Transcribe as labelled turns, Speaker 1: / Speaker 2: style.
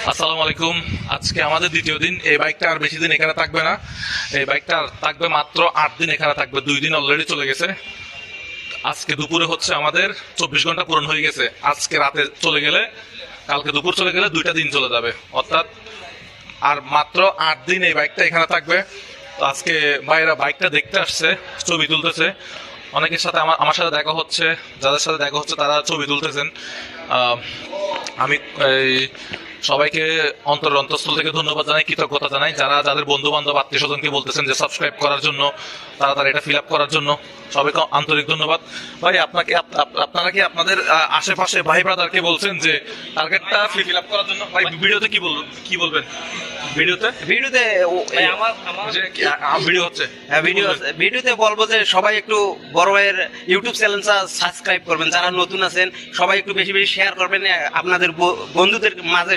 Speaker 1: আসসালামু আলাইকুম। আজকে আমাদের দ্বিতীয় দিন। এই বাইকটা আর বেশি দিন এখানে থাকবে না। এই বাইকটা থাকবে মাত্র 8 দিন এখানে থাকবে। 2 দিন অলরেডি চলে গেছে। আজকে দুপুরে হচ্ছে আমাদের 24 ঘন্টা পূরণ হয়ে গেছে। আজকে রাতে চলে গেলে, কালকে দুপুর চলে গেলে 2টা দিন চলে যাবে, অর্থাৎ আর মাত্র 8 দিন এই বাইকটা এখানে থাকবে। তো আজকে ভাইয়েরা বাইকটা দেখতে আসছে, ছবি তুলতেছে। অনেকের সাথে আমার সাথে দেখা হচ্ছে, যাদের সাথে দেখা হচ্ছে তারা ছবি তুলতেছেন। আমি এই সবাইকে অন্তঃস্থল থেকে ধন্যবাদ জানাই, কৃতজ্ঞতা জানাই, যারা যাদের বন্ধু বান্ধব আত্মীয় স্বজনকে বলতেছেন যে সাবস্ক্রাইব করার জন্য, তারা এটা ফিল আপ করার জন্য। সবাইকে আন্তরিক ধন্যবাদ। ভাই, আপনারা কি আপনাদের আশেপাশে ভাই ব্রাদারকে বলছেন যে টার্গেটটা ফিল আপ করার জন্য? ভাই, ভিডিওতে কি বলবেন? ভিডিওতে
Speaker 2: ভিডিওতে
Speaker 1: এই যে ভিডিও হচ্ছে,
Speaker 2: ভিডিওতে বলবো যে সবাই একটু বড় ভাইয়ের ইউটিউব চ্যানেলটা সাবস্ক্রাইব করবেন, যারা নতুন আছেন সবাই একটু বেশি বেশি শেয়ার করবেন, আপনাদের বন্ধুদের মাঝে